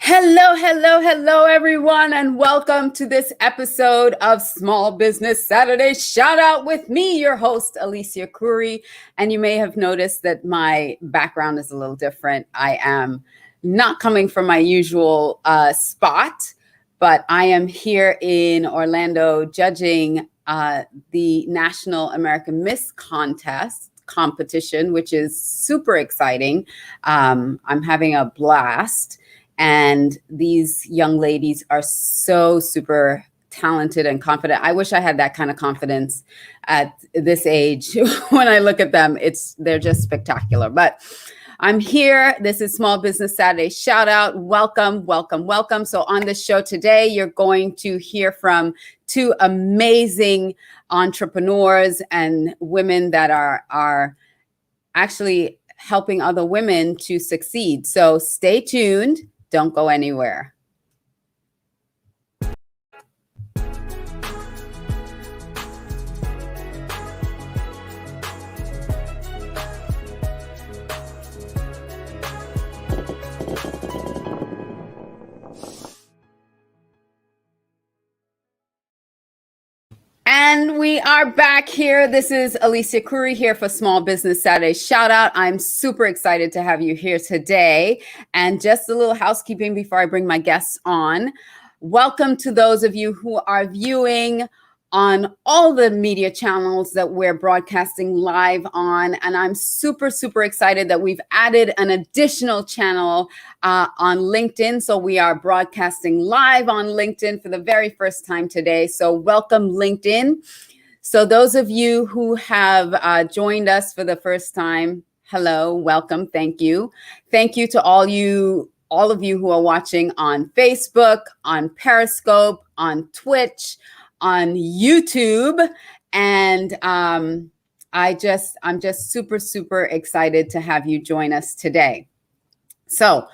Hello, hello, hello, everyone, and welcome to this episode of Small Business Saturday Shout Out with me, your host, Alicia Couri. And you may have noticed that my background is a little different. I am not coming from my usual spot, but I am here in Orlando judging the National American Miss Contest competition, which is super exciting. I'm having a blast. And these young ladies are so super talented and confident. I wish I had that kind of confidence at this age. When I look at them, they're just spectacular. But I'm here. This is Small Business Saturday Shout Out. Welcome, welcome, welcome. So on the show today, you're going to hear from two amazing entrepreneurs and women that are actually helping other women to succeed. So stay tuned. Don't go anywhere. And we are back here. This is Alicia Couri here for Small Business Saturday Shout Out. I'm super excited to have you here today. And just a little housekeeping before I bring my guests on. Welcome to those of you who are viewing on all the media channels that we're broadcasting live on. And I'm super, super excited that we've added an additional channel on LinkedIn. So we are broadcasting live on LinkedIn for the very first time today. So welcome, LinkedIn. So those of you who have joined us for the first time, hello, welcome, thank you. Thank you to all of you who are watching on Facebook, on Periscope, on Twitch, on YouTube. And I'm just super, super excited to have you join us today. So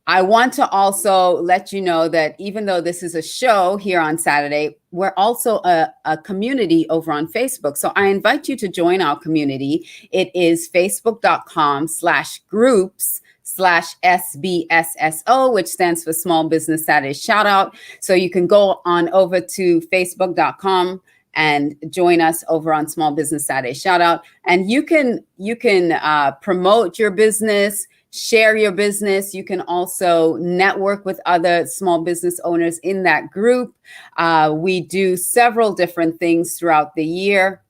I want to also let you know that even though this is a show here on Saturday, we're also a community over on Facebook. So I invite you to join our community. It is facebook.com/groups/SBSSO, which stands for Small Business Saturday Shout Out. So you can go on over to facebook.com and join us over on Small Business Saturday Shout Out. And you can promote your business, share your business. You can also network with other small business owners in that group. We do several different things throughout the year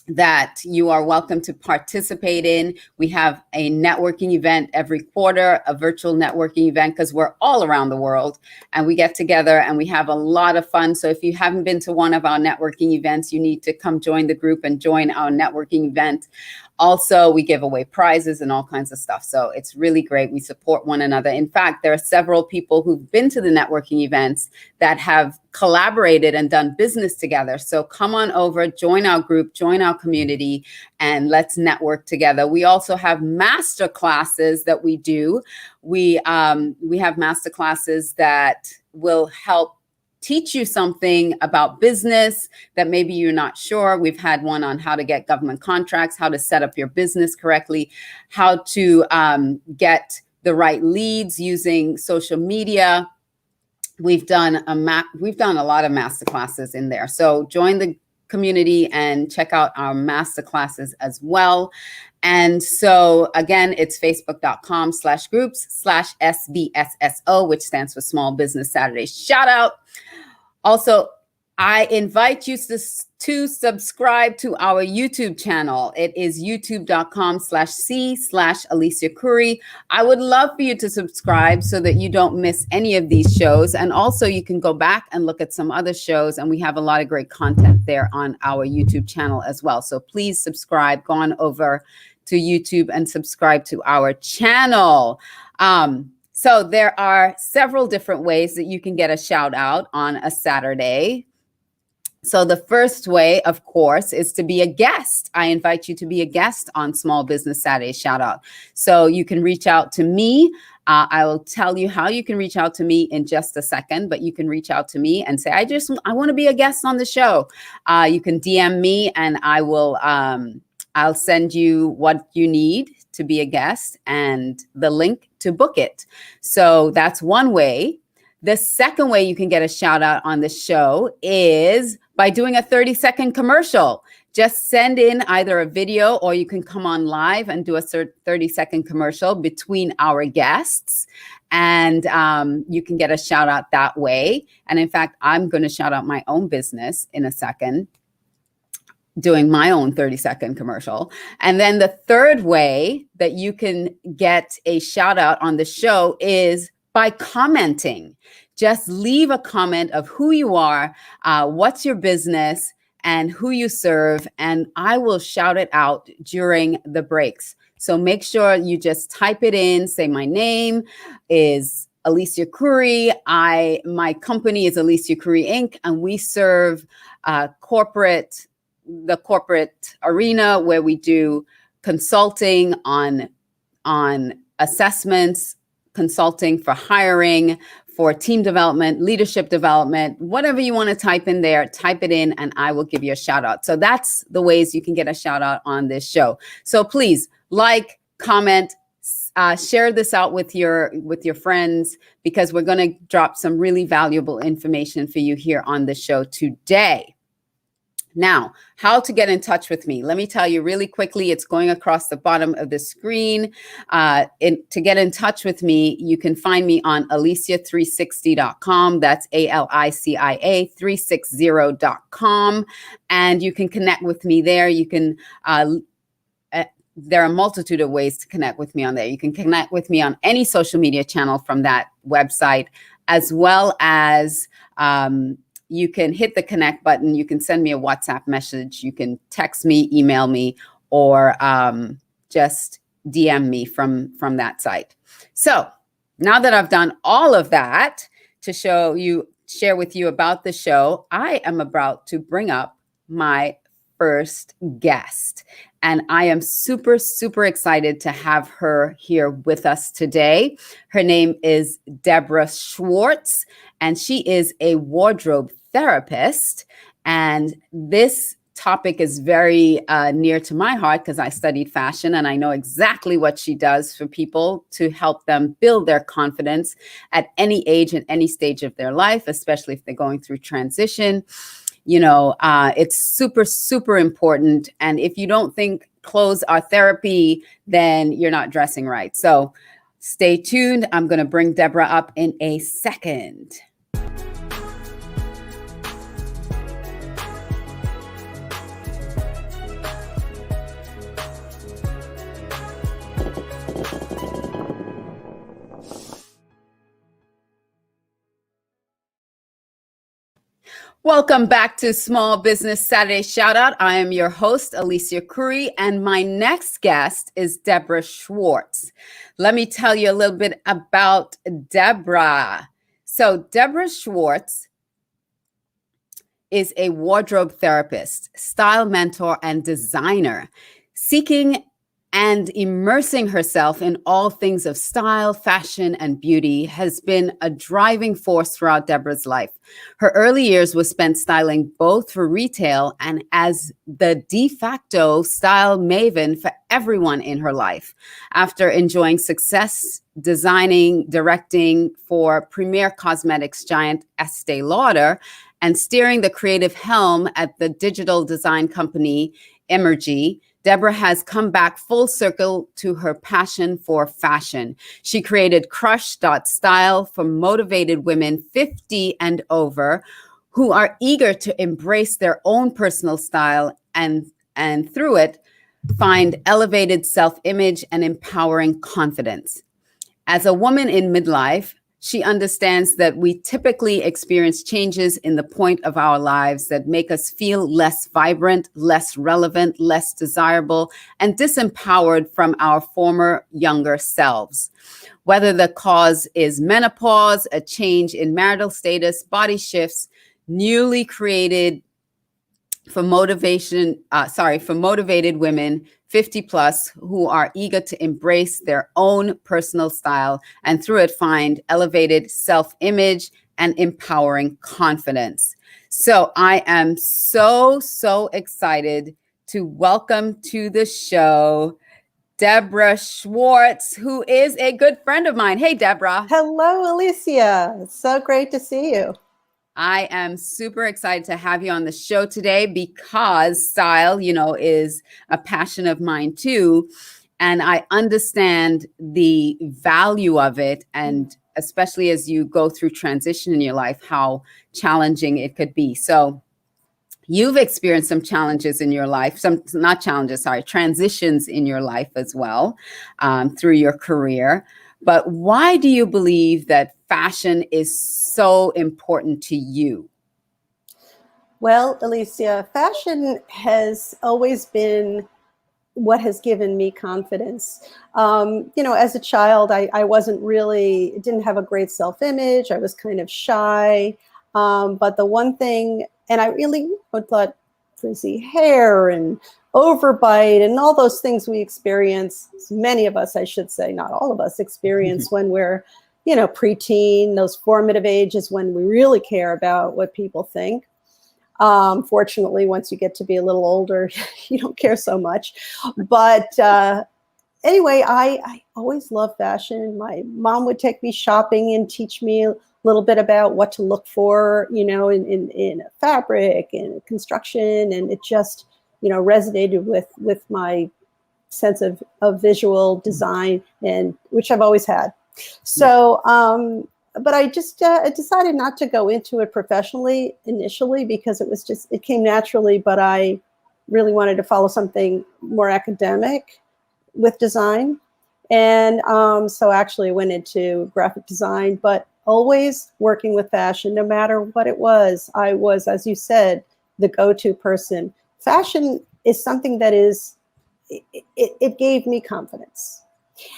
that you are welcome to participate in. We have a networking event every quarter, a virtual networking event, because we're all around the world and we get together and we have a lot of fun. So if you haven't been to one of our networking events, you need to come join the group and join our networking event. Also, we give away prizes and all kinds of stuff. So it's really great. We support one another. In fact, there are several people who've been to the networking events that have collaborated and done business together. So come on over, join our group, join our community, and let's network together. We also have master classes that we do. We have master classes that will help teach you something about business that maybe you're not sure. We've had one on how to get government contracts, how to set up your business correctly, how to get the right leads using social media. We've done a lot of master classes in there. So join the community and check out our master classes as well. And so again, it's facebook.com/groups/SBSSO, which stands for Small Business Saturday Shout Out. Also, I invite you to subscribe to our YouTube channel. It is youtube.com/C/Alicia Couri. I would love for you to subscribe so that you don't miss any of these shows. And also you can go back and look at some other shows, and we have a lot of great content there on our YouTube channel as well. So please subscribe, go on over to YouTube and subscribe to our channel. So there are several different ways that you can get a shout out on a Saturday. So the first way, of course, is to be a guest. I invite you to be a guest on Small Business Saturday Shout Out. So you can reach out to me. I will tell you how you can reach out to me in just a second, but you can reach out to me and say, I want to be a guest on the show. You can DM me and I'll send you what you need to be a guest and the link to book it. So that's one way. The second way you can get a shout out on the show is by doing a 30-second commercial. Just send in either a video or you can come on live and do a 30-second commercial between our guests. And you can get a shout out that way. And in fact, I'm going to shout out my own business in a second, doing my own 30-second commercial. And then the third way that you can get a shout out on the show is by commenting. Just leave a comment of who you are, what's your business, and who you serve, and I will shout it out during the breaks. So make sure you just type it in, say my name is Alicia Couri. My company is Alicia Couri Inc., and we serve the corporate arena where we do consulting on assessments, consulting for hiring, for team development, leadership development, whatever you want to type in there, type it in and I will give you a shout out. So that's the ways you can get a shout out on this show. So please like, comment, share this out with your friends, because we're going to drop some really valuable information for you here on the show today. Now, how to get in touch with me. Let me tell you really quickly, it's going across the bottom of the screen. To get in touch with me, you can find me on alicia360.com. That's ALICIA 360.com. And you can connect with me there. You can, there are a multitude of ways to connect with me on there. You can connect with me on any social media channel from that website, as well as, you can hit the connect button. You can send me a WhatsApp message. You can text me, email me, or just DM me from that site. So now that I've done all of that to share with you about the show, I am about to bring up my first guest. And I am super, super excited to have her here with us today. Her name is Debra Schwartz, and she is a wardrobe therapist. And this topic is very near to my heart because I studied fashion and I know exactly what she does for people to help them build their confidence at any age and any stage of their life, especially if they're going through transition. You know, it's super, super important. And if you don't think clothes are therapy, then you're not dressing right. So stay tuned. I'm going to bring Debra up in a second. Welcome back to Small Business Saturday Shout Out. I am your host, Alicia Couri, and my next guest is Debra Schwartz. Let me tell you a little bit about Debra. So Debra Schwartz is a wardrobe therapist, style mentor, and designer, seeking and immersing herself in all things of style, fashion, and beauty has been a driving force throughout Debra's life. Her early years was spent styling both for retail and as the de facto style maven for everyone in her life. After enjoying success designing, directing for premier cosmetics giant Estee Lauder and steering the creative helm at the digital design company Emergy, Debra has come back full circle to her passion for fashion. She created Crush.style for motivated women 50 and over who are eager to embrace their own personal style and through it, find elevated self-image and empowering confidence. As a woman in midlife, she understands that we typically experience changes in the point of our lives that make us feel less vibrant, less relevant, less desirable, and disempowered from our former younger selves. Whether the cause is menopause, a change in marital status, body shifts, newly created for motivated women 50 plus who are eager to embrace their own personal style and through it find elevated self-image and empowering confidence. So I am so excited to welcome to the show Debra Schwartz, who is a good friend of mine. Hey, Debra. Hello, Alicia. It's so great to see you. I am super excited to have you on the show today because style, is a passion of mine too. And I understand the value of it. And especially as you go through transition in your life, how challenging it could be. So you've experienced some challenges in your life, transitions in your life as well, through your career. But why do you believe that fashion is so important to you? Well, Alicia, fashion has always been what has given me confidence. As a child, I didn't have a great self-image. I was kind of shy. But the one thing, and I really thought frizzy hair and overbite and all those things we experience, many of us, I should say, not all of us experience when we're, preteen, those formative ages when we really care about what people think. Fortunately, once you get to be a little older, you don't care so much. But anyway, I always loved fashion. My mom would take me shopping and teach me a little bit about what to look for, in a fabric and construction. And it just, resonated with my sense of visual design, and which I've always had. So, but I just decided not to go into it professionally initially because it came naturally, but I really wanted to follow something more academic with design. And so actually I went into graphic design, but always working with fashion, no matter what it was. I was, as you said, the go-to person. Fashion is something that it gave me confidence.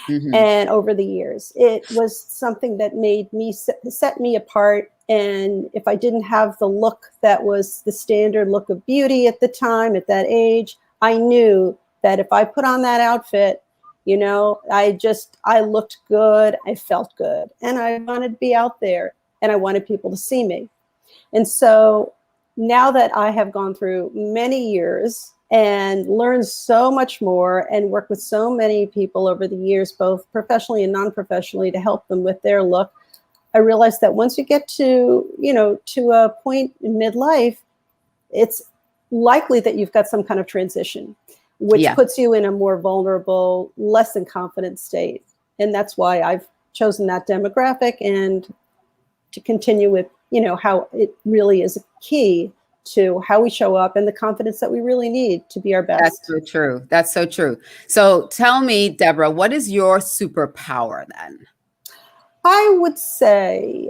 Mm-hmm. And over the years, it was something that made me set me apart. And if I didn't have the look that was the standard look of beauty at the time, at that age, I knew that if I put on that outfit, I looked good, I felt good, and I wanted to be out there and I wanted people to see me. And so now that I have gone through many years and learned so much more and worked with so many people over the years, both professionally and non-professionally, to help them with their look, I realized that once you get to a point in midlife, it's likely that you've got some kind of transition, which puts you in a more vulnerable, less than confident state. And that's why I've chosen that demographic, and to continue with, how it really is a key to how we show up and the confidence that we really need to be our best. That's so true. That's so true. So tell me, Debra, what is your superpower then? I would say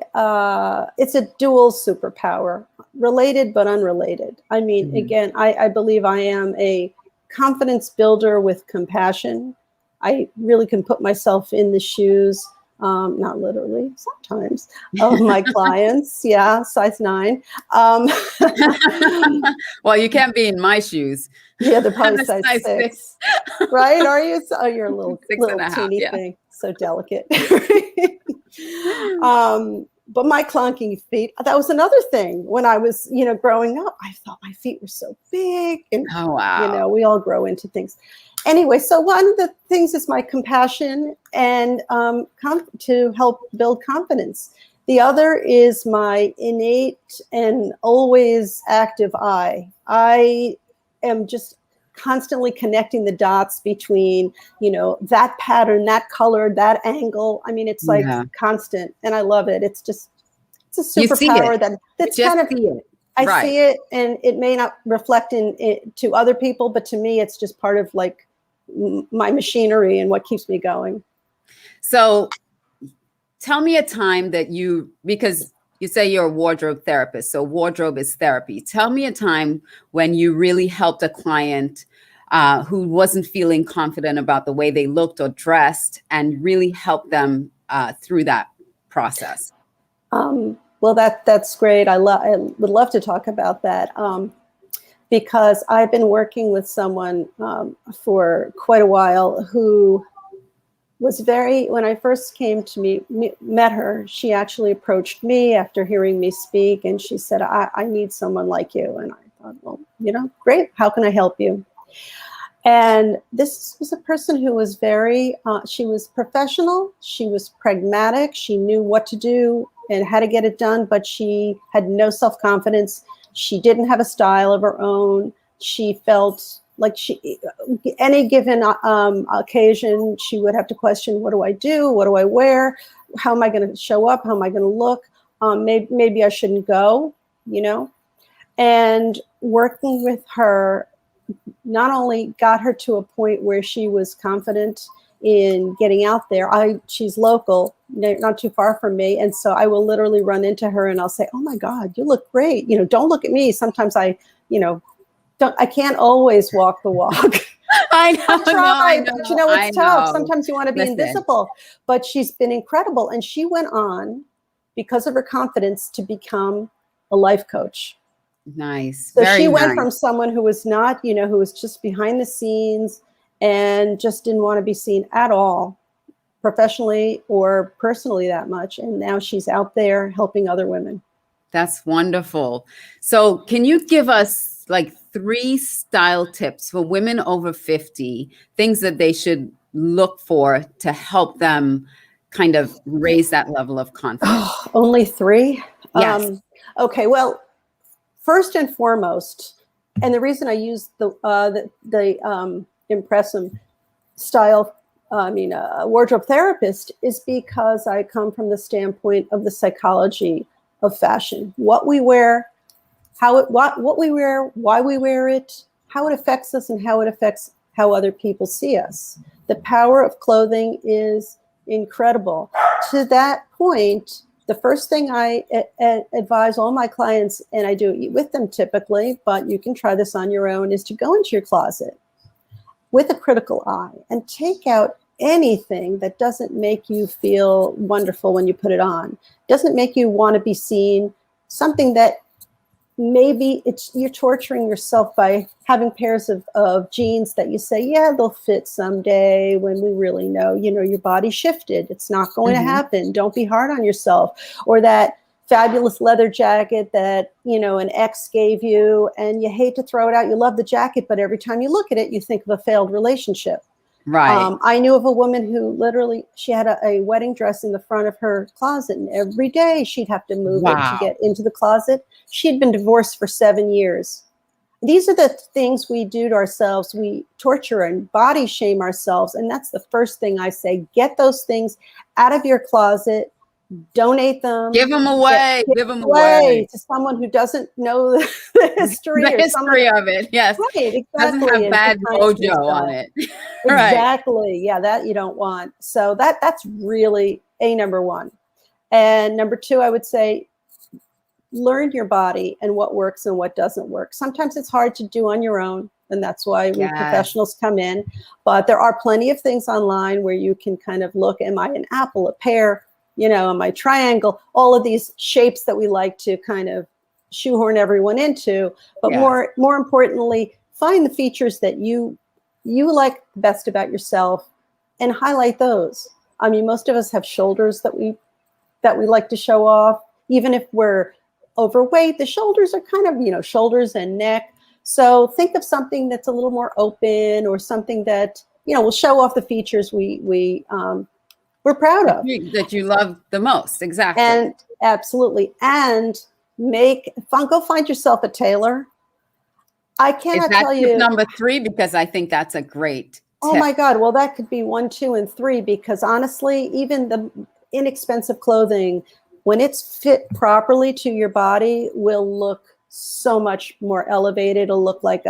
it's a dual superpower, related but unrelated. I mean, again, I believe I am a confidence builder with compassion. I really can put myself in the shoes, not literally, sometimes, of my clients. Yeah, size 9. Well, you can't be in my shoes. Yeah, they're probably size 6. Right? Are you? Oh, you're a little teeny thing. So delicate. But my clunky feet, that was another thing. When I was, growing up, I thought my feet were so big. And, oh, wow. We all grow into things. Anyway, so one of the things is my compassion and to help build confidence. The other is my innate and always active eye. I am just constantly connecting the dots between, that pattern, that color, that angle. I mean, it's like constant, and I love it. It's a superpower that's kind of, I see it, and it may not reflect to other people, but to me, it's just part of like my machinery and what keeps me going. So tell me a time that because you say you're a wardrobe therapist, so wardrobe is therapy. Tell me a time when you really helped a client who wasn't feeling confident about the way they looked or dressed, and really helped them through that process. Well, that's great. I would love to talk about that because I've been working with someone for quite a while who was when I first came to met her, she actually approached me after hearing me speak, and she said, I need someone like you. And I thought, well, great. How can I help you? And this was a person who was very, she was professional, she was pragmatic, she knew what to do and how to get it done, but she had no self-confidence. She didn't have a style of her own. She felt like any given occasion, she would have to question, what do I do? What do I wear? How am I going to show up? How am I going to look? Maybe I shouldn't go, you know? And working with her not only got her to a point where she was confident in getting out there. She's local, not too far from me. And so I will literally run into her and I'll say, oh my God, you look great. You know, don't look at me. Sometimes I can't always walk the walk. I know, but you know, it's tough. Sometimes you want to be invisible, but she's been incredible. And she went on, because of her confidence, to become a life coach. Nice. So she went from someone who was not, you know, who was just behind the scenes and just didn't want to be seen at all, professionally or personally that much. And now she's out there helping other women. That's wonderful. So can you give us like 3 style tips for women over 50, things that they should look for to help them kind of raise that level of confidence? Oh, only 3? Yes. Okay. Well, first and foremost, and the reason I use the Impressum style, wardrobe therapist, is because I come from the standpoint of the psychology of fashion. What we wear, what we wear, why we wear it, how it affects us, and how it affects how other people see us. The power of clothing is incredible. To that point, the first thing I advise all my clients, and I do it with them typically, but you can try this on your own, is to go into your closet with a critical eye and take out anything that doesn't make you feel wonderful when you put it on, doesn't make you want to be seen, something that maybe you're torturing yourself by having pairs of jeans that you say, yeah, they'll fit someday, when we really know, you know, your body shifted. It's not going to happen. Don't be hard on yourself. Or that fabulous leather jacket that, you know, an ex gave you and you hate to throw it out. You love the jacket, but every time you look at it, you think of a failed relationship. Right. I knew of a woman who literally, she had a wedding dress in the front of her closet, and every day she'd have to move it to get into the closet. She'd been divorced for 7 years. These are the things we do to ourselves. We torture and body shame ourselves. And that's the first thing I say. Get those things out of your closet. Donate them. Give them away. Give them away to someone who doesn't know the history. The history of it. Yes. Right. Exactly. Doesn't have bad mojo on it. Exactly. Right. Yeah. That you don't want. So that's really number 1. And number 2, I would say, learn your body and what works and what doesn't work. Sometimes it's hard to do on your own, and that's why we professionals come in. But there are plenty of things online where you can kind of look, am I an apple, a pear, you know, am I triangle? All of these shapes that we like to kind of shoehorn everyone into. But more importantly, find the features that you like best about yourself and highlight those. I mean, most of us have shoulders that we like to show off. Even if we're overweight, the shoulders are kind of, you know, shoulders and neck. So think of something that's a little more open, or something that, you know, will show off the features we're proud of. That you love the most. Exactly. And absolutely. And go find yourself a tailor. I cannot tell you. Number 3, because I think that's a great tip. Oh my God. Well, that could be 1, 2, and 3, because honestly, even the inexpensive clothing, when it's fit properly to your body, will look so much more elevated. It'll look like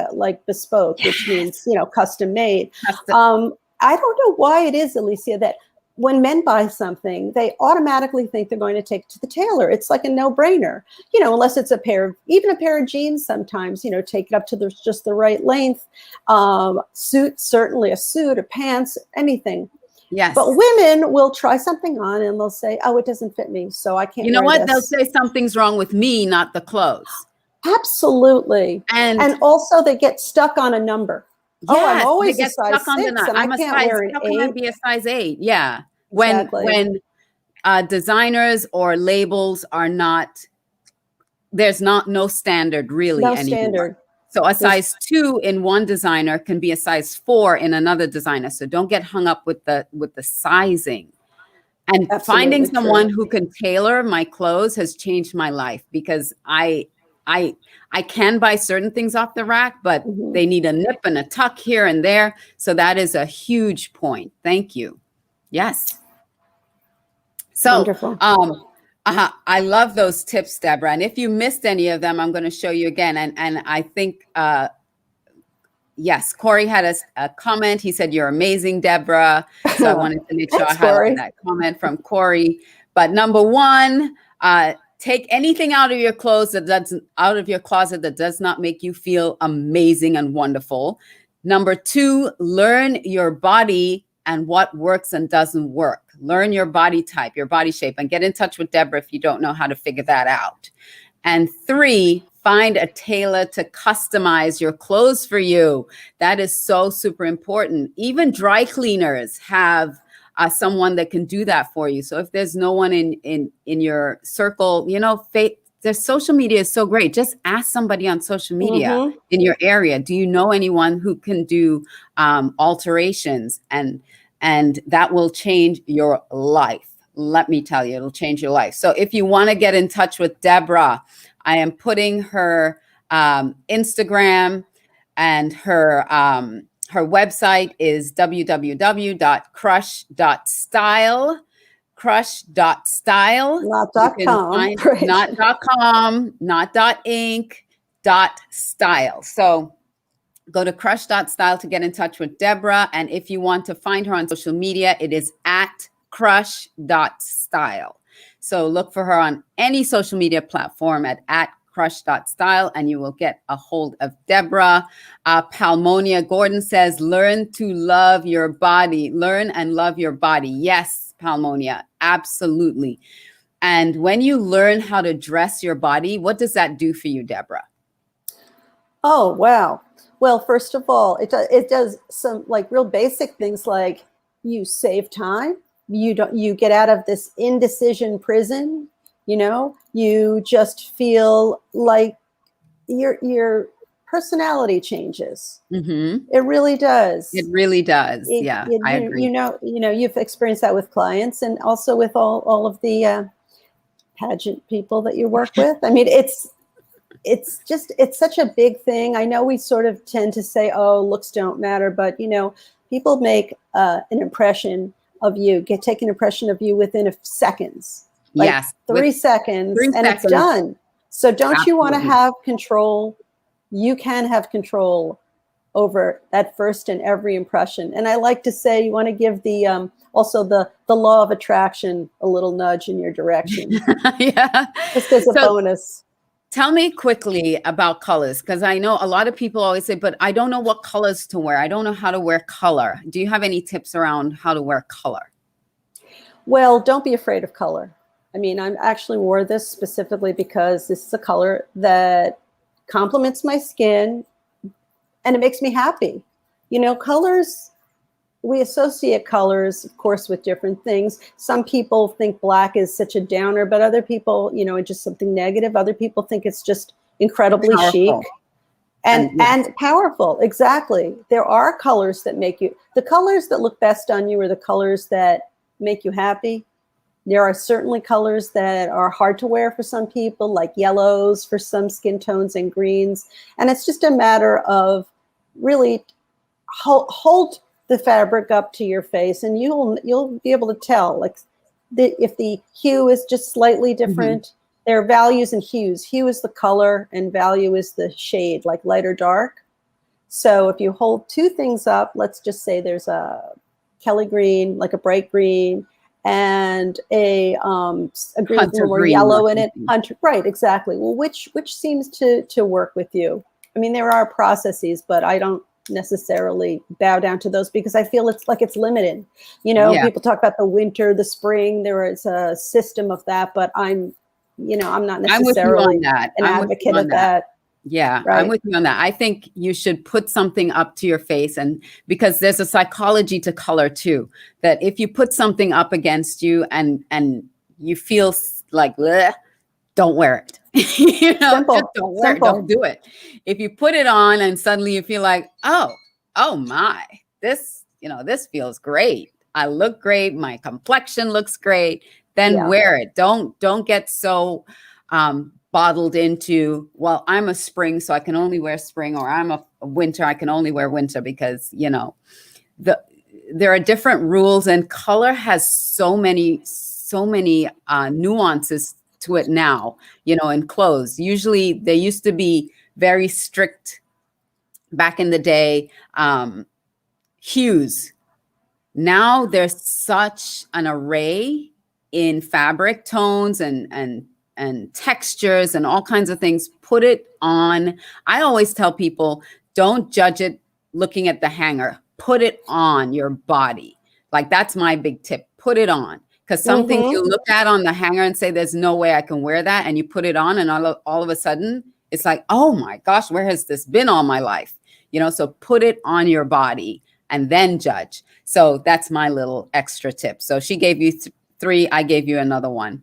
bespoke, which means, you know, custom made. I don't know why it is, Alicia, that when men buy something, they automatically think they're going to take it to the tailor. It's like a no-brainer, you know, unless it's a pair of jeans. Sometimes, you know, take it up to just the right length. Certainly a suit or pants, anything. Yes. But women will try something on and they'll say, oh, it doesn't fit me, so I can't. You know wear what? this. They'll say something's wrong with me, not the clothes. Absolutely. And also they get stuck on a number. Yes, I'm always a size 6 and I can't wear an 8. How can I be a size 8? Yeah. When designers or labels are not, there's no standard really anymore. Standard. So a size 2 in one designer can be a size 4 in another designer. So don't get hung up with the sizing. And finding someone who can tailor my clothes has changed my life, because I can buy certain things off the rack, but they need a nip and a tuck here and there. So that is a huge point. Thank you. Yes. So wonderful. I love those tips, Debra. And if you missed any of them, I'm going to show you again. And I think, yes, Couri had a comment. He said, "You're amazing, Debra." So I wanted to make sure I highlighted that comment from Couri. But number one, take anything out of your closet that does not make you feel amazing and wonderful. Number two, learn your body and what works and doesn't work. Learn your body type, your body shape, and get in touch with Debra if you don't know how to figure that out. And three, find a tailor to customize your clothes for you. That is so super important. Even dry cleaners have someone that can do that for you. So if there's no one in your circle, the social media is so great. Just ask somebody on social media in your area. Do you know anyone who can do alterations? And that will change your life. Let me tell you, it'll change your life. So if you want to get in touch with Debra, I am putting her Instagram, and her website is www.crush.style. Crush.style. Not .com. Not .com, not .inc, .style. So go to crush.style to get in touch with Debra. And if you want to find her on social media, it is at crush.style. So look for her on any social media platform at crush.style, and you will get a hold of Debra. Palmonia Gordon says, learn to love your body. Learn and love your body. Yes, Palmonia, absolutely. And when you learn how to dress your body, what does that do for you, Debra? Oh, wow. Well, first of all, it does some like real basic things, like you save time. You get out of this indecision prison. You just feel like your personality changes. It really does. It really does. I agree. You've experienced that with clients, and also with all of the pageant people that you work with. I mean, it's such a big thing. I know we sort of tend to say, oh, looks don't matter, but people make an impression of you, take an impression of you within seconds. Like yes. 3 seconds, and it's done. So don't you want to have control? You can have control over that first and every impression. And I like to say, you want to give the also the law of attraction a little nudge in your direction. Yeah. Just as a bonus. Tell me quickly about colors, because I know a lot of people always say, but I don't know what colors to wear. I don't know how to wear color. Do you have any tips around how to wear color? Well, don't be afraid of color. I mean, I actually wore this specifically because this is a color that complements my skin and it makes me happy. Colors, we associate colors, of course, with different things. Some people think black is such a downer, but other people, it's just something negative. Other people think it's just incredibly chic and powerful. Exactly. There are colors that the colors that look best on you are the colors that make you happy. There are certainly colors that are hard to wear for some people, like yellows for some skin tones and greens. And it's just a matter of really hold the fabric up to your face, and you'll be able to tell, like if the hue is just slightly different. There are values and hues. Hue is the color and value is the shade, like light or dark. So if you hold two things up, let's just say there's a Kelly green, like a bright green, and a green with more yellow in it. Hunter, right, exactly. Well, which seems to work with you? I mean, there are processes, but I don't necessarily bow down to those because I feel it's limited. People talk about the winter, the spring. There is a system of that, but I'm not necessarily an advocate of that. Yeah, right. I'm with you on that. I think you should put something up to your face, and because there's a psychology to color too, that if you put something up against you and you feel like, bleh, don't wear it. You know, Simple. just don't wear it, Simple. don't do it. If you put it on and suddenly you feel like, oh my, this, you know, this feels great. I look great. My complexion looks great. Then wear it. Don't get so bottled into, well, I'm a spring, so I can only wear spring, or I'm a winter, I can only wear winter, because, you know, there are different rules, and color has so many nuances to it now, you know, in clothes. Usually they used to be very strict back in the day, hues. Now there's such an array in fabric tones and textures and all kinds of things. Put it on. I always tell people, don't judge it looking at the hanger. Put it on your body. Like, that's my big tip. Put it on. Because some things you look at on the hanger and say, there's no way I can wear that. And you put it on, and all of a sudden it's like, oh my gosh, where has this been all my life? You know, so put it on your body and then judge. So that's my little extra tip. So she gave you 3, I gave you another one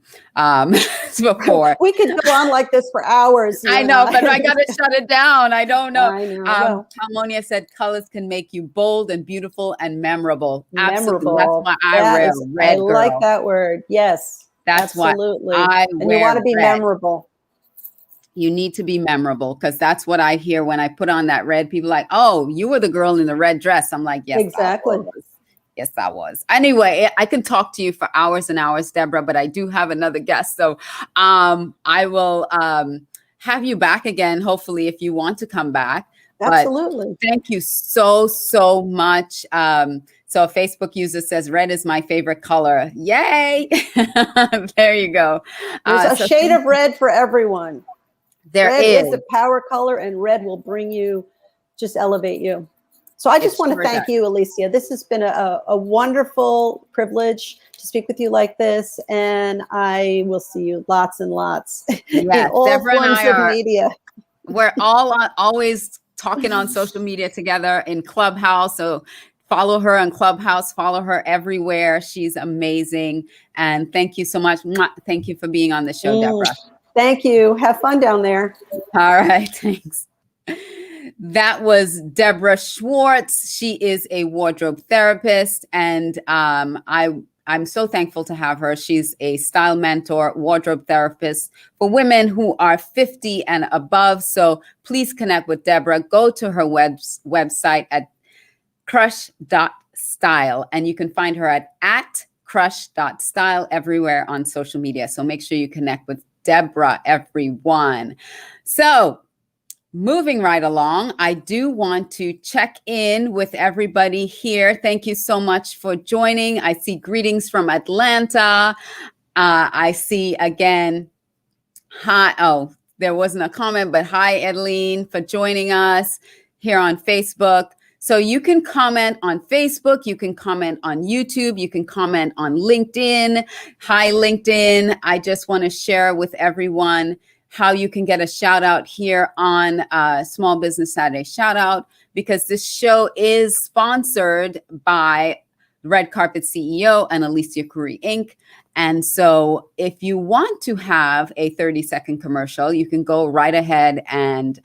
before. We could go on like this for hours. I know, but I got to shut it down. I don't know. I know. Harmonia said colors can make you bold and beautiful and memorable. Memorable. Absolutely. That's why I wear red, I like that word. Yes. That's absolutely. why and you want to be red. memorable. You need to be memorable, because that's what I hear when I put on that red. People are like, oh, you were the girl in the red dress. I'm like, yes, exactly. Yes, I was. Anyway, I can talk to you for hours and hours, Debra, but I do have another guest. So I will have you back again, hopefully, if you want to come back. Absolutely. But thank you so much. So a Facebook user says, red is my favorite color. Yay. There you go. There's a shade of red for everyone. Red is a power color, and red will just elevate you. So I just want to thank you, Alicia. This has been a wonderful privilege to speak with you like this, and I will see you lots and lots in all Debra forms of media. We're always talking on social media together in Clubhouse. So follow her on Clubhouse, follow her everywhere. She's amazing. And thank you so much. Thank you for being on the show, Debra. Thank you. Have fun down there. All right. Thanks. That was Debra Schwartz. She is a wardrobe therapist, and I'm so thankful to have her. She's a style mentor, wardrobe therapist for women who are 50 and above. So please connect with Debra. Go to her website at crush.style, and you can find her at crush.style everywhere on social media. So make sure you connect with Debra, everyone. So moving right along, I do want to check in with everybody here. Thank you so much for joining. I see greetings from Atlanta. I see again, hi. Oh, there wasn't a comment, but hi, Adeline, for joining us here on Facebook. So you can comment on Facebook, you can comment on YouTube, you can comment on LinkedIn. Hi, LinkedIn. I just want to share with everyone how you can get a shout out here on Small Business Saturday Shout Out, because this show is sponsored by Red Carpet CEO and Alicia Couri Inc. And so if you want to have a 30-second commercial, you can go right ahead and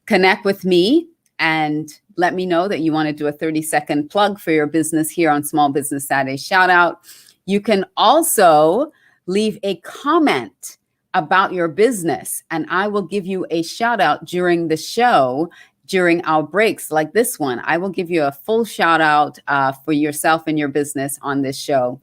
connect with me and let me know that you want to do a 30-second plug for your business here on Small Business Saturday Shout Out. You can also leave a comment about your business, and I will give you a shout out during the show, during our breaks like this one. I will give you a full shout out for yourself and your business on this show.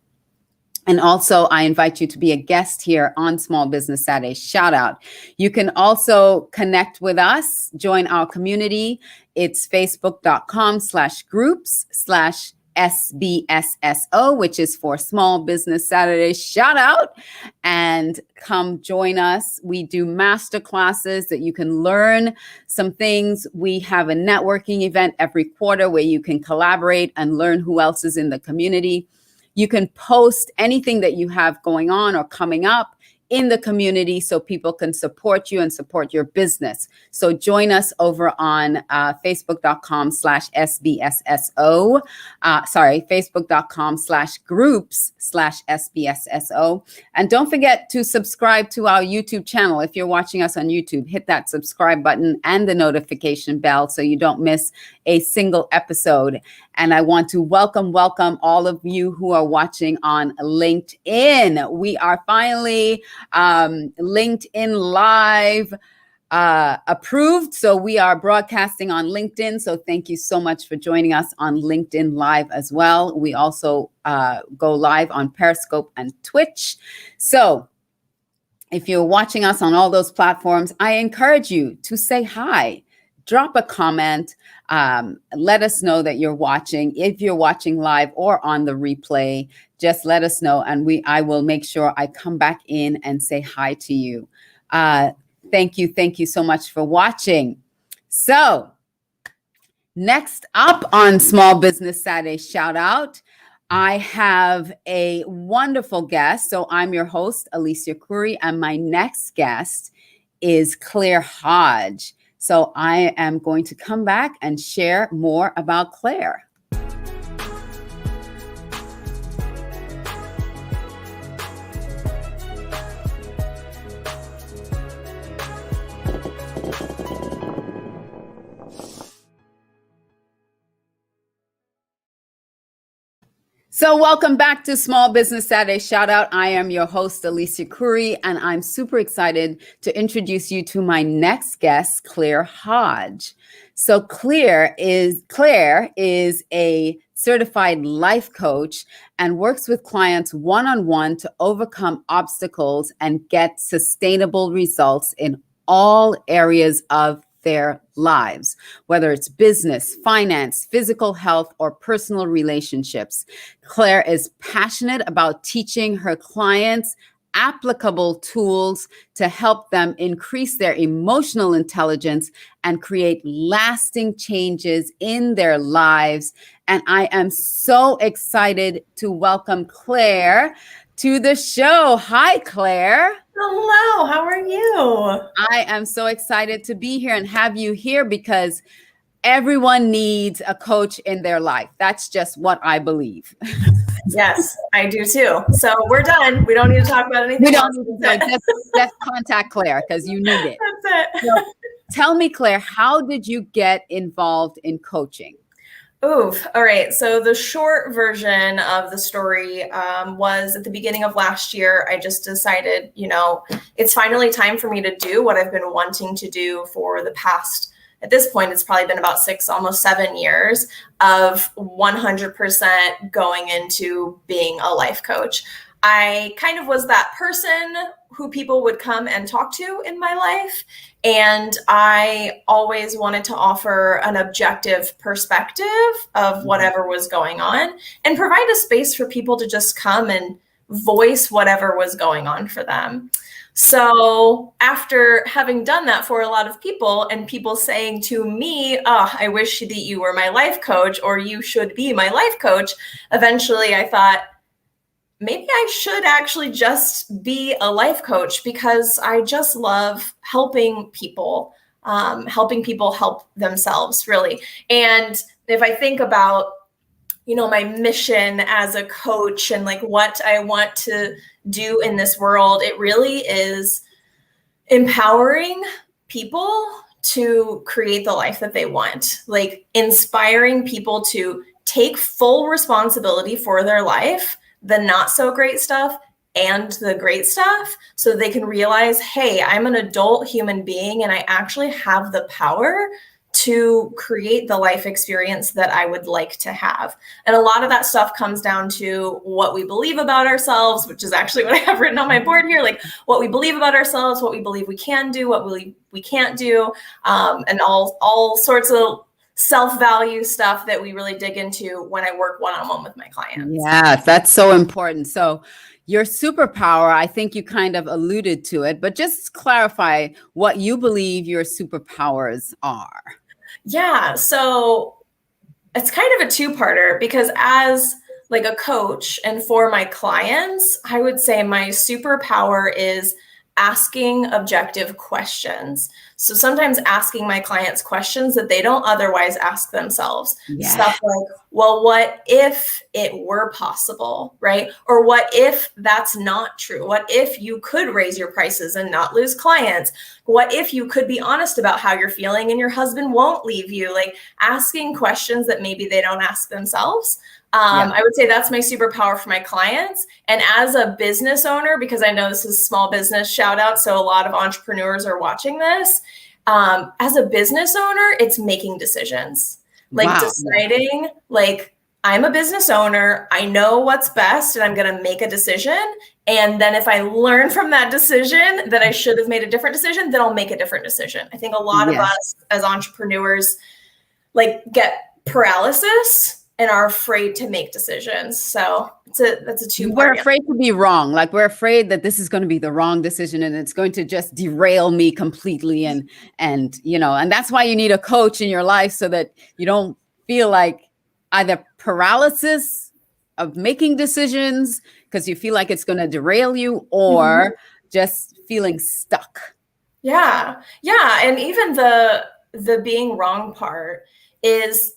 And also, I invite you to be a guest here on Small Business Saturday Shout Out. You can also connect with us, join our community. It's facebook.com/groups/SBSSO, which is for Small Business Saturday Shout Out. And come join us. We do master classes that you can learn some things. We have a networking event every quarter where you can collaborate and learn who else is in the community. You can post anything that you have going on or coming up in the community so people can support you and support your business. So join us over on facebook.com/SBSSO. Facebook.com/groups/SBSSO. And don't forget to subscribe to our YouTube channel. If you're watching us on YouTube, hit that subscribe button and the notification bell so you don't miss a single episode. And I want to welcome all of you who are watching on LinkedIn. We are finally LinkedIn Live approved. So we are broadcasting on LinkedIn. So thank you so much for joining us on LinkedIn Live as well. We also go live on Periscope and Twitch. So if you're watching us on all those platforms, I encourage you to say hi. Drop a comment. Let us know that you're watching. If you're watching live or on the replay, just let us know, and I will make sure I come back in and say hi to you. Thank you so much for watching. So next up on Small Business Saturday Shout Out, I have a wonderful guest. So I'm your host, Alicia Couri, and my next guest is Claire Hodge. So I am going to come back and share more about Claire. So welcome back to Small Business Saturday Shout Out. I am your host, Alicia Couri, and I'm super excited to introduce you to my next guest, Claire Hodge. So Claire is a certified life coach and works with clients one-on-one to overcome obstacles and get sustainable results in all areas of their lives, whether it's business, finance, physical health, or personal relationships. Claire is passionate about teaching her clients applicable tools to help them increase their emotional intelligence and create lasting changes in their lives. And I am so excited to welcome Claire to the show. Hi, Claire. Hello, how are you? I am so excited to be here and have you here because everyone needs a coach in their life. That's just what I believe. Yes, I do too. So we're done. We don't need to talk about anything else. Just contact Claire because you need it. That's it. So, tell me, Claire, how did you get involved in coaching? Oof. All right. So the short version of the story was at the beginning of last year, I just decided, it's finally time for me to do what I've been wanting to do for the past, at this point, it's probably been about 6, almost 7 years of 100% going into being a life coach. I kind of was that person who people would come and talk to in my life. And I always wanted to offer an objective perspective of whatever was going on and provide a space for people to just come and voice whatever was going on for them. So after having done that for a lot of people and people saying to me, I wish that you were my life coach or you should be my life coach, eventually I thought, maybe I should actually just be a life coach because I just love helping people help themselves, really. And if I think about, my mission as a coach and like what I want to do in this world, it really is empowering people to create the life that they want, like inspiring people to take full responsibility for their life, the not so great stuff and the great stuff, so they can realize, hey, I'm an adult human being and I actually have the power to create the life experience that I would like to have. And a lot of that stuff comes down to what we believe about ourselves, which is actually what I have written on my board here, like what we believe about ourselves, what we believe we can do, what we can't do, and all sorts of self-value stuff that we really dig into when I work one-on-one with my clients. Yeah, that's so important. So your superpower, I think you kind of alluded to it, but just clarify what you believe your superpowers are. Yeah, so it's kind of a two-parter because as like a coach and for my clients, I would say my superpower is asking objective questions. So sometimes asking my clients questions that they don't otherwise ask themselves. Yeah. Stuff like, well, what if it were possible, right? Or what if that's not true? What if you could raise your prices and not lose clients? What if you could be honest about how you're feeling and your husband won't leave you? Like asking questions that maybe they don't ask themselves. I would say that's my superpower for my clients. And as a business owner, because I know this is small business shout out, so a lot of entrepreneurs are watching this. As a business owner, it's making decisions, like deciding, like, I'm a business owner. I know what's best and I'm going to make a decision. And then if I learn from that decision that I should have made a different decision, then I'll make a different decision. I think a lot of us as entrepreneurs like get paralysis and are afraid to make decisions. So that's a two-part. We're afraid to be wrong. Like we're afraid that this is going to be the wrong decision and it's going to just derail me completely. And that's why you need a coach in your life so that you don't feel like either paralysis of making decisions because you feel like it's going to derail you or just feeling stuck. Yeah. Yeah. And even the being wrong part is,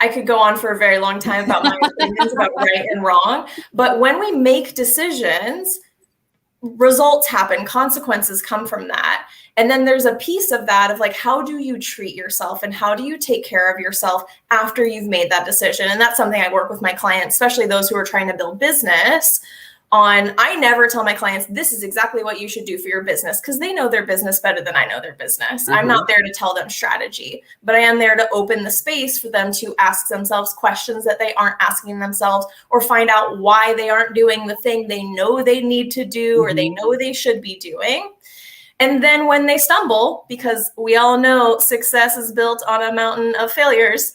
I could go on for a very long time about my opinions about right and wrong. But when we make decisions, results happen, consequences come from that. And then there's a piece of that of like, how do you treat yourself and how do you take care of yourself after you've made that decision? And that's something I work with my clients, especially those who are trying to build business on. I never tell my clients, this is exactly what you should do for your business, because they know their business better than I know their business. I'm not there to tell them strategy, but I am there to open the space for them to ask themselves questions that they aren't asking themselves, or find out why they aren't doing the thing they know they need to do or they know they should be doing. And then when they stumble, because we all know success is built on a mountain of failures,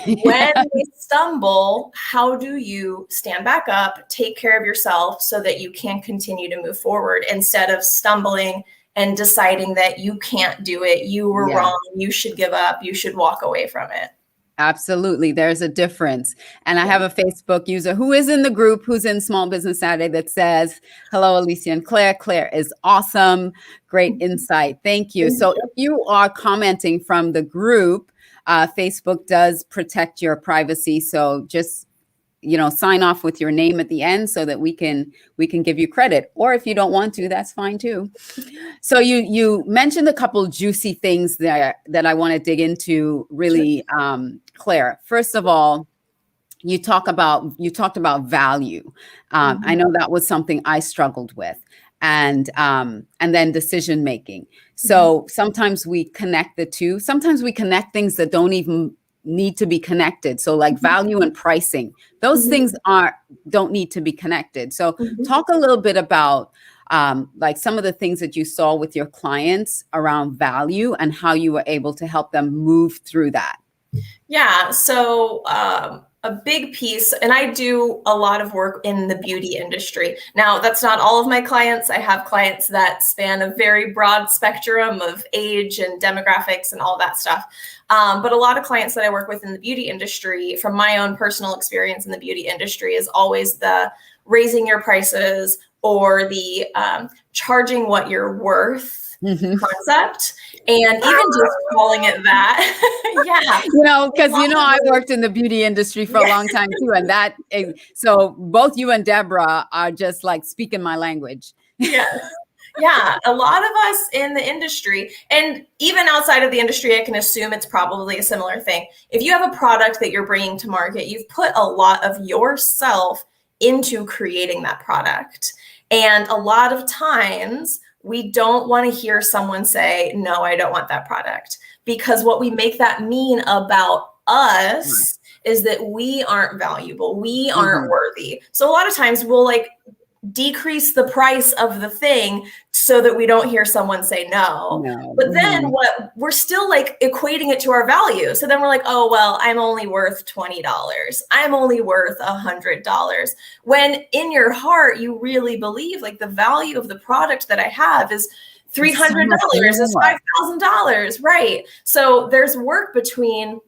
when they stumble, how do you stand back up, take care of yourself so that you can continue to move forward instead of stumbling and deciding that you can't do it, you were wrong, you should give up, you should walk away from it. Absolutely. There's a difference. And I have a Facebook user who is in the group, who's in Small Business Saturday, that says, hello, Alicia and Claire. Claire is awesome. Great insight. Thank you. So if you are commenting from the group, Facebook does protect your privacy. So just, sign off with your name at the end so that we can give you credit. Or if you don't want to, that's fine too. So you mentioned a couple juicy things that I want to dig into really, Claire. First of all, you talked about value. I know that was something I struggled with, and then decision making. So sometimes we connect the two. Sometimes we connect things that don't even need to be connected. So like value and pricing, those things don't need to be connected. So talk a little bit about like some of the things that you saw with your clients around value and how you were able to help them move through that. Yeah. So a big piece, and I do a lot of work in the beauty industry. Now, that's not all of my clients. I have clients that span a very broad spectrum of age and demographics and all that stuff. But a lot of clients that I work with in the beauty industry, from my own personal experience in the beauty industry, is always the raising your prices or the charging what you're worth concept. And even just calling it that. Because I worked in the beauty industry for a long time too. And so both you and Debra are just like speaking my language. Yes. Yeah, a lot of us in the industry, and even outside of the industry, I can assume it's probably a similar thing. If you have a product that you're bringing to market, you've put a lot of yourself into creating that product. And a lot of times we don't want to hear someone say, no, I don't want that product, because what we make that mean about us is that we aren't valuable. We aren't worthy. So a lot of times we'll like decrease the price of the thing so that we don't hear someone say no. But then what we're still like equating it to our value. So then we're like, oh, well, I'm only worth $20. I'm only worth $100. When in your heart, you really believe like the value of the product that I have is $300, is $5,000. Right. So there's work between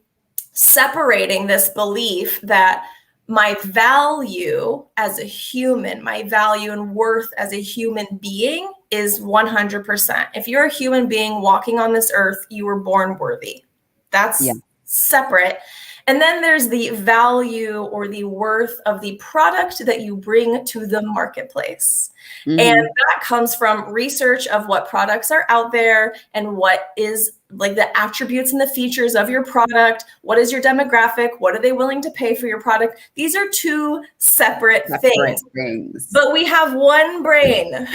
separating this belief that my value as a human, my value and worth as a human being is 100%. If you're a human being walking on this earth, you were born worthy. That's separate. And then there's the value or the worth of the product that you bring to the marketplace. And that comes from research of what products are out there and what is like the attributes and the features of your product. What is your demographic? What are they willing to pay for your product? These are two separate things. But we have one brain.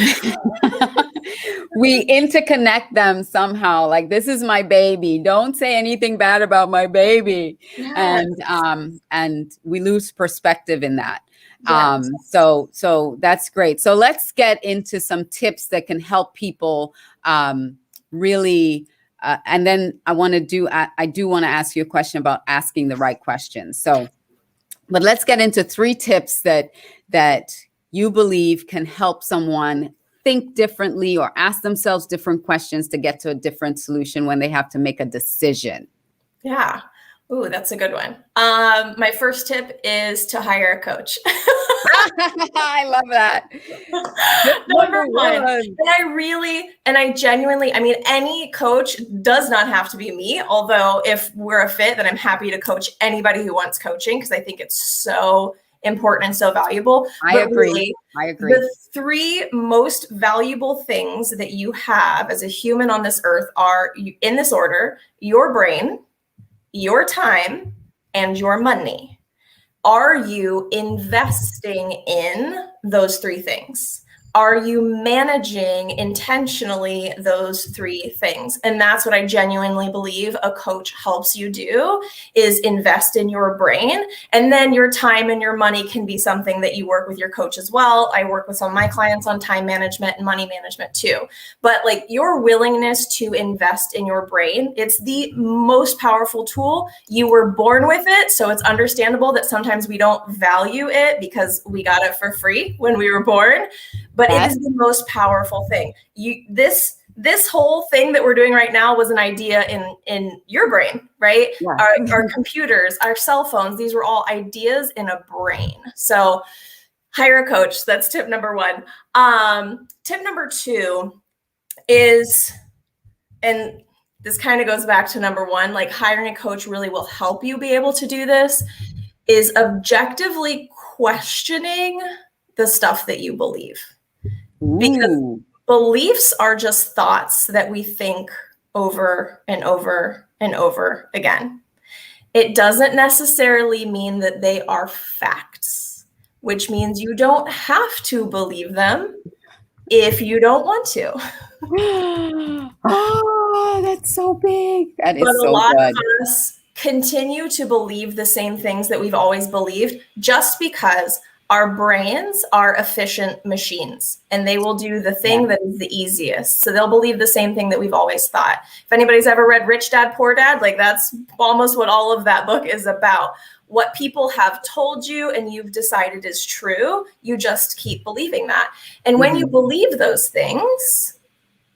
We interconnect them somehow. Like, this is my baby. Don't say anything bad about my baby. Yes. And we lose perspective in that. Yes. So that's great. So let's get into some tips that can help people really. And then I do want to ask you a question about asking the right questions. So, but let's get into 3 tips that you believe can help someone think differently or ask themselves different questions to get to a different solution when they have to make a decision. Yeah. Ooh, that's a good one. My first tip is to hire a coach. I love that. Number one. And I genuinely, I mean, any coach does not have to be me. Although if we're a fit, then I'm happy to coach anybody who wants coaching, because I think it's so important and so valuable. I agree. The 3 most valuable things that you have as a human on this earth are, in this order, your brain, your time, and your money. Are you investing in those 3 things? Are you managing intentionally those 3 things? And that's what I genuinely believe a coach helps you do, is invest in your brain. And then your time and your money can be something that you work with your coach as well. I work with some of my clients on time management and money management too. But like, your willingness to invest in your brain, it's the most powerful tool. You were born with it. So it's understandable that sometimes we don't value it because we got it for free when we were born. But it is the most powerful thing. This whole thing that we're doing right now was an idea in your brain, right? Yeah. Our computers, our cell phones, these were all ideas in a brain. So hire a coach. That's tip number 1. Tip number 2 is, and this kind of goes back to number 1, like hiring a coach really will help you be able to do this, is objectively questioning the stuff that you believe. Because beliefs are just thoughts that we think over and over and over again. It doesn't necessarily mean that they are facts, which means you don't have to believe them if you don't want to. Oh, that's so big. That is so good. But a lot of us continue to believe the same things that we've always believed just because our brains are efficient machines, and they will do the thing that is the easiest. So they'll believe the same thing that we've always thought. If anybody's ever read Rich Dad, Poor Dad, like that's almost what all of that book is about. What people have told you and you've decided is true, you just keep believing that. And when you believe those things,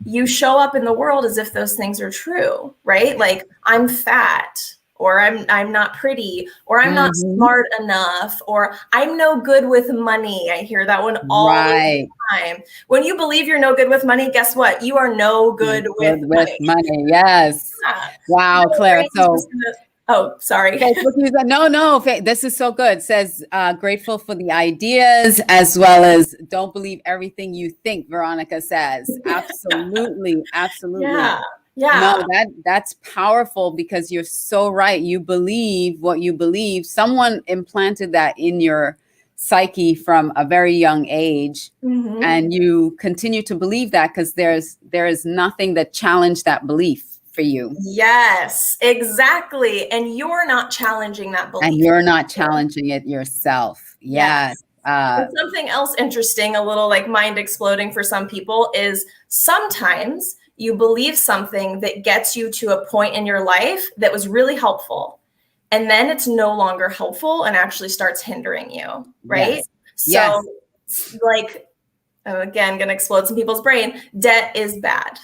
you show up in the world as if those things are true, right? Like, I'm fat, or I'm not pretty, or I'm not smart enough, or I'm no good with money. I hear that one all the time. When you believe you're no good with money, guess what? You are no good with money. Yes. Yeah. Wow, Claire. So, oh, sorry. No, this is so good. It says grateful for the ideas, as well as don't believe everything you think, Veronica says. Absolutely. Absolutely. Yeah. No, that's powerful, because you're so right. You believe what you believe. Someone implanted that in your psyche from a very young age, and you continue to believe that because there is nothing that challenged that belief for you. Yes, exactly. And you're not challenging that belief. And you're not challenging it yourself. Yes. Something else interesting, a little like mind exploding for some people, is sometimes you believe something that gets you to a point in your life that was really helpful, and then it's no longer helpful and actually starts hindering you, right? Yes. So like, again, going to explode some people's brain. Debt is bad.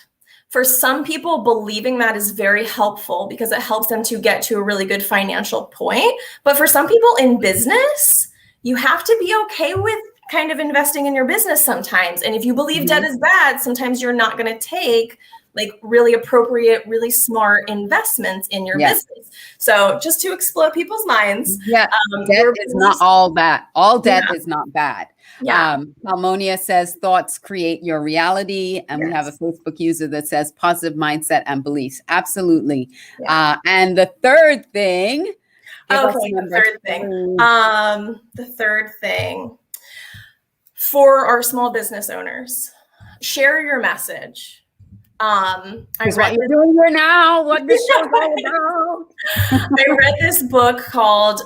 For some people, believing that is very helpful because it helps them to get to a really good financial point. But for some people in business, you have to be okay with kind of investing in your business sometimes. And if you believe debt is bad, sometimes you're not going to take like really appropriate, really smart investments in your business. So just to explode people's minds. Debt is not all bad. All debt is not bad. Harmonia says thoughts create your reality. And we have a Facebook user that says positive mindset and beliefs. Absolutely. And the third thing. The third thing for our small business owners, share your message. What you're doing here now, what this show's all about. I read this book called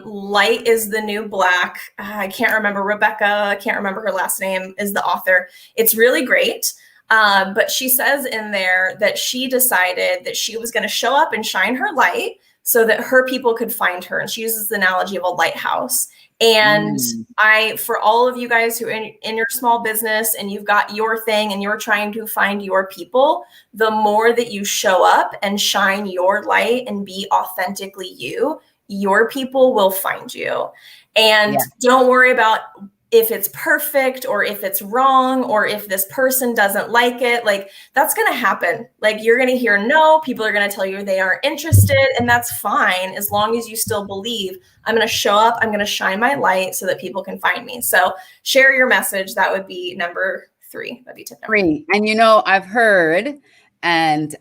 Light is the New Black. I can't remember Rebecca. I can't remember her last name is the author. It's really great. But she says in there that she decided that she was going to show up and shine her light so that her people could find her. And she uses the analogy of a lighthouse. And for all of you guys who are in your small business and you've got your thing and you're trying to find your people, the more that you show up and shine your light and be authentically you, your people will find you. And don't worry about if it's perfect or if it's wrong or if this person doesn't like it. Like that's going to happen. Like you're going to hear no, people are going to tell you they aren't interested, and that's fine as long as you still believe I'm going to show up, I'm going to shine my light so that people can find me. So share your message. That would be number 3. That'd be tip number 3. And I've heard, and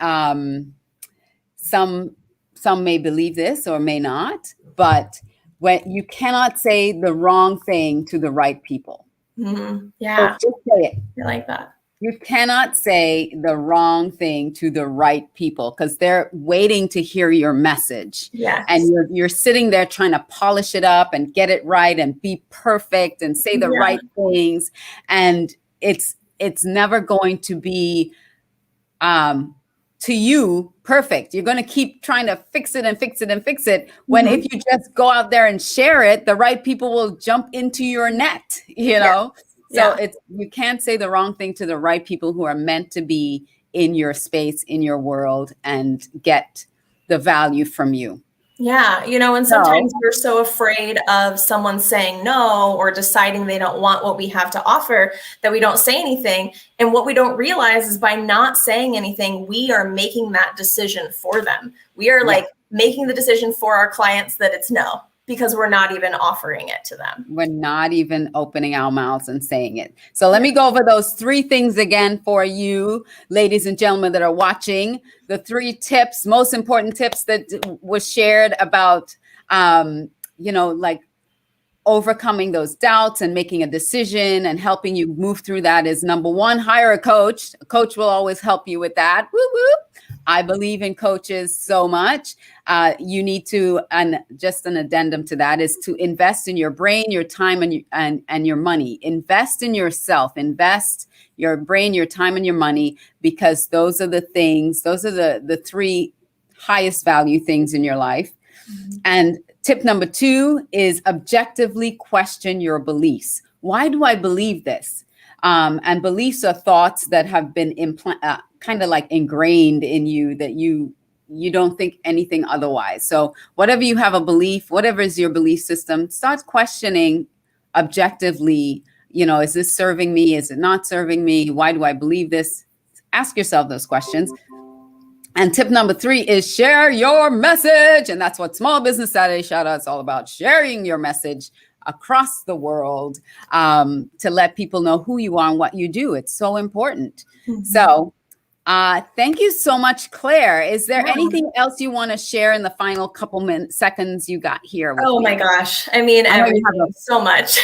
some may believe this or may not, but when you cannot say the wrong thing to the right people. Yeah. So just say it. I like that. You cannot say the wrong thing to the right people because they're waiting to hear your message. Yes. And you're sitting there trying to polish it up and get it right and be perfect and say the right things. And it's never going to be to you perfect. You're going to keep trying to fix it and fix it and fix it. When if you just go out there and share it, the right people will jump into your net, know? So you can't say the wrong thing to the right people who are meant to be in your space, in your world, and get the value from you. Yeah. And sometimes we're so afraid of someone saying no or deciding they don't want what we have to offer that we don't say anything. And what we don't realize is by not saying anything, we are making that decision for them. We are like making the decision for our clients that it's no, because we're not even offering it to them. We're not even opening our mouths and saying it. So let me go over those 3 things again for you, ladies and gentlemen that are watching. The 3 tips, most important tips that was shared about, like overcoming those doubts and making a decision and helping you move through that is number 1, hire a coach. A coach will always help you with that. Woo woo. I believe in coaches so much. You need to, and just an addendum to that is to invest in your brain, your time, and your money. Invest in yourself. Invest your brain, your time, and your money, because those are the things. Those are the 3 highest value things in your life. And tip number 2 is objectively question your beliefs. Why do I believe this? And beliefs are thoughts that have been kind of like ingrained in you that you don't think anything otherwise. So whatever you have a belief, whatever is your belief system, start questioning objectively, is this serving me? Is it not serving me? Why do I believe this? Ask yourself those questions. And tip number 3 is share your message. And that's what Small Business Saturday Shout-Out is all about, sharing your message across the world to let people know who you are and what you do. It's so important. So thank you so much, Claire. Is there anything else you want to share in the final couple seconds you got here? My gosh. I mean, everything, so much.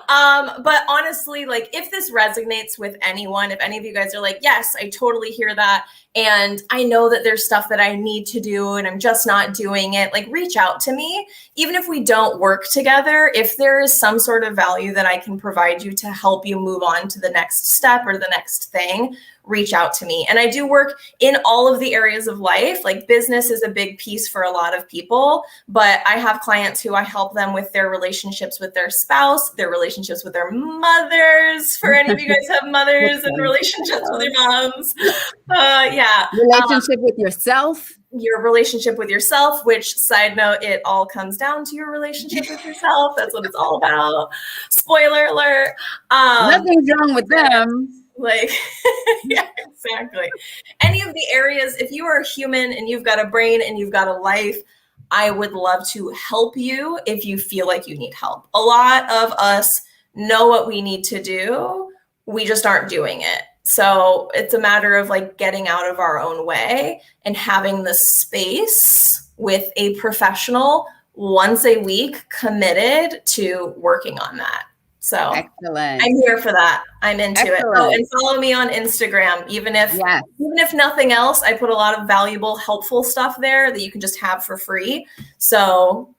But honestly, like if this resonates with anyone, if any of you guys are like, yes, I totally hear that. and I know that there's stuff that I need to do and I'm just not doing it, like reach out to me. Even if we don't work together, if there is some sort of value that I can provide you to help you move on to the next step or the next thing, reach out to me. And I do work in all of the areas of life. Like business is a big piece for a lot of people, but I have clients who I help them with their relationships with their spouse, their relationships with their mothers, for any of you guys have mothers and relationships with your moms. Relationship with yourself. Your relationship with yourself, which, side note, it all comes down to your relationship with yourself. That's what it's all about. Spoiler alert. Nothing's wrong with them. Like, yeah, exactly. Any of the areas, if you are a human and you've got a brain and you've got a life, I would love to help you if you feel like you need help. A lot of us know what we need to do. We just aren't doing it. So it's a matter of like getting out of our own way and having the space with a professional once a week committed to working on that. So excellent. I'm here for that. I'm into it. Oh, and follow me on Instagram. Even if nothing else, I put a lot of valuable, helpful stuff there that you can just have for free. So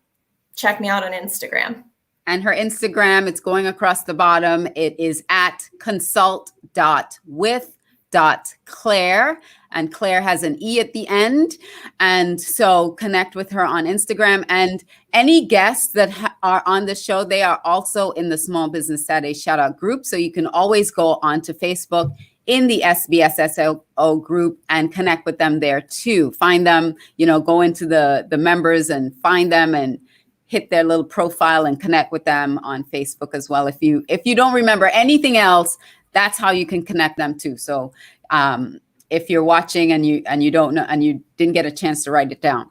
check me out on Instagram. And her Instagram, it's going across the bottom. It is at consult.with.claire. And Claire has an E at the end. And so connect with her on Instagram. And any guests that are on the show, they are also in the Small Business Saturday Shout Out group. So you can always go onto Facebook in the SBSSO group and connect with them there too. Find them, go into the members and find them and hit their little profile and connect with them on Facebook as well. If you don't remember anything else, that's how you can connect them too. So if you're watching and you don't know and you didn't get a chance to write it down.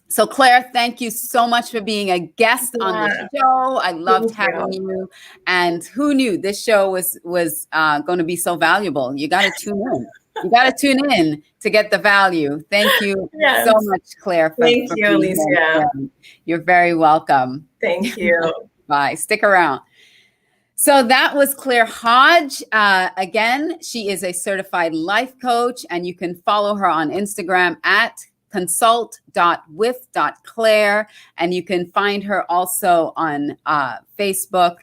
So Claire, thank you so much for being a guest on the show. I loved having you. And who knew this show was going to be so valuable? You got to tune in. You got to tune in to get the value. Thank you so much, Claire. Thank you, Alicia. You're very welcome. Thank you. Bye. Stick around. So that was Claire Hodge. Again, she is a certified life coach, and you can follow her on Instagram at consult.with.claire. And you can find her also on Facebook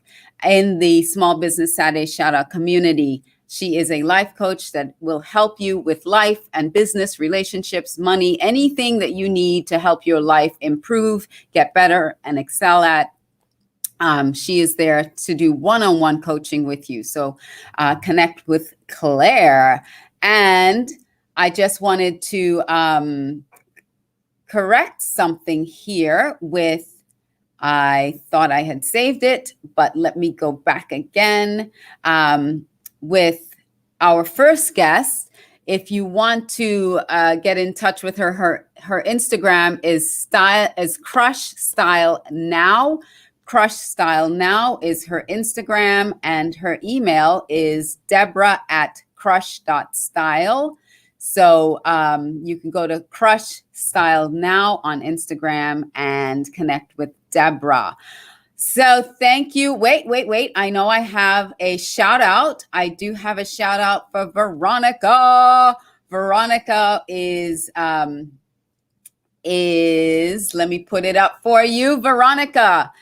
in the Small Business Saturday Shout Out community. She is a life coach that will help you with life and business, relationships, money, anything that you need to help your life improve, get better, and excel at. She is there to do one-on-one coaching with you. So connect with Claire. And I just wanted to correct something here with, I thought I had saved it, but let me go back again. With our first guest, if you want to get in touch with her, her Instagram is Crush Style Now. Crush Style Now is her Instagram, and her email is Debra@crush.style. So you can go to Crush Style Now on Instagram and connect with Debra. So thank you. Wait. I know I have a shout out. I do have a shout out for Veronica. Veronica is, let me put it up for you. Veronica,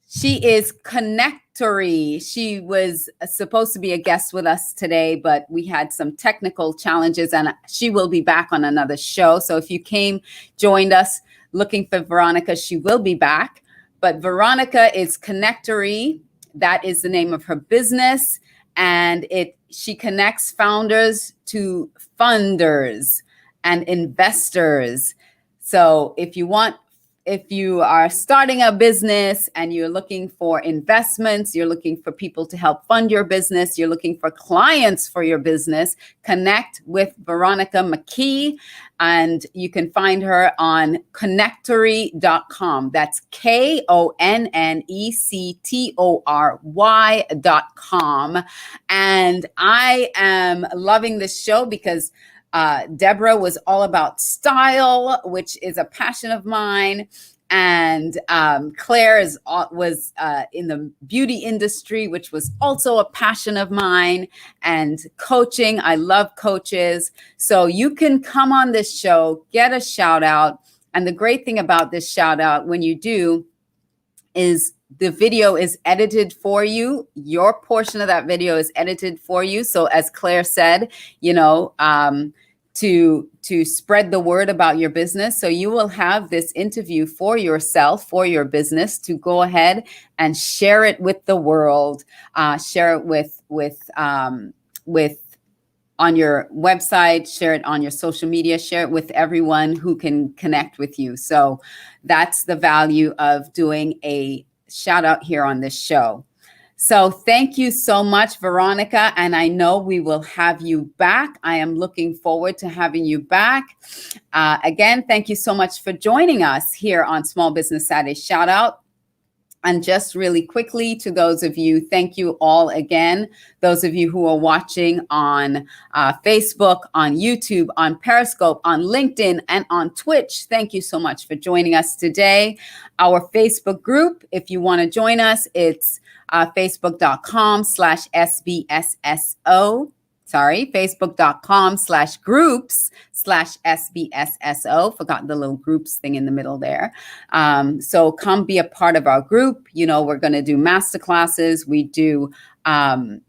she is Connectory. She was supposed to be a guest with us today, but we had some technical challenges, and she will be back on another show. So if you joined us looking for Veronica, she will be back. But Veronica is Connectory. That is the name of her business. And she connects founders to funders and investors. So if you are starting a business and you're looking for investments, you're looking for people to help fund your business, you're looking for clients for your business, connect with Veronica MacKey. And you can find her on connectory.com. That's KONNECTORY.com. And I am loving this show because Debra was all about style, which is a passion of mine. And Claire was in the beauty industry, which was also a passion of mine, and coaching. I love coaches. So you can come on this show, get a shout out. And the great thing about this shout out, when you do, is the video is edited for you. Your portion of that video is edited for you. So as Claire said, you know, to spread the word about your business. So you will have this interview for yourself, for your business, to go ahead and share it with the world, share it with on your website, share it on your social media, share it with everyone who can connect with you. So that's the value of doing a shout out here on this show. So thank you so much, Veronica. And I know we will have you back. I am looking forward to having you back. Again, thank you so much for joining us here on Small Business Saturday Shout Out. And just really quickly to those of you, thank you all again. Those of you who are watching on Facebook, on YouTube, on Periscope, on LinkedIn, and on Twitch, thank you so much for joining us today. Our Facebook group, if you want to join us, it's facebook.com/SBSSO. Facebook.com/groups/SBSSO. Forgot the little groups thing in the middle there. So come be a part of our group. You know, we're going to do masterclasses. We do networking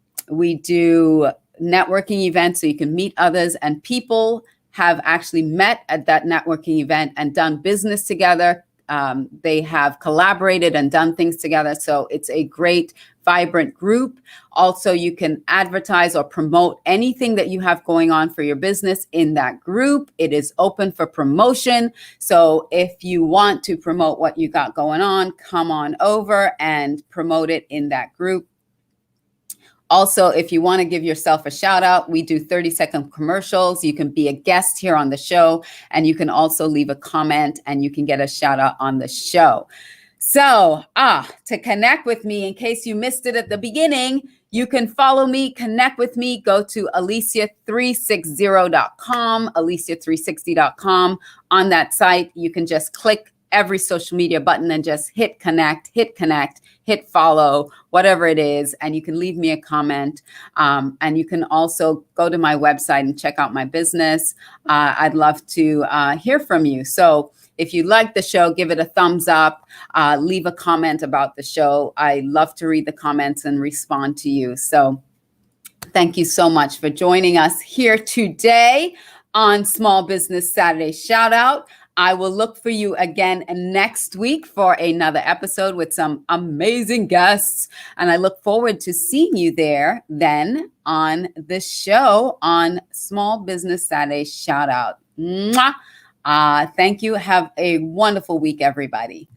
events so you can meet others, and people have actually met at that networking event and done business together. They have collaborated and done things together. So it's a great, vibrant group. Also, you can advertise or promote anything that you have going on for your business in that group. It is open for promotion. So if you want to promote what you got going on, come on over and promote it in that group. Also, if you want to give yourself a shout out, we do 30-second commercials. You can be a guest here on the show, and you can also leave a comment and you can get a shout out on the show. So, to connect with me, in case you missed it at the beginning, you can follow me, connect with me, go to Alicia360.com, Alicia360.com. On that site, you can just click every social media button and just hit connect, hit follow, whatever it is, and you can leave me a comment. And you can also go to my website and check out my business. I'd love to hear from you. So if you like the show, give it a thumbs up, leave a comment about the show. I love to read the comments and respond to you. So thank you so much for joining us here today on Small Business Saturday Shout Out. I will look for you again next week for another episode with some amazing guests. And I look forward to seeing you there then on the show on Small Business Saturday Shout Out. Mwah! Thank you. Have a wonderful week, everybody.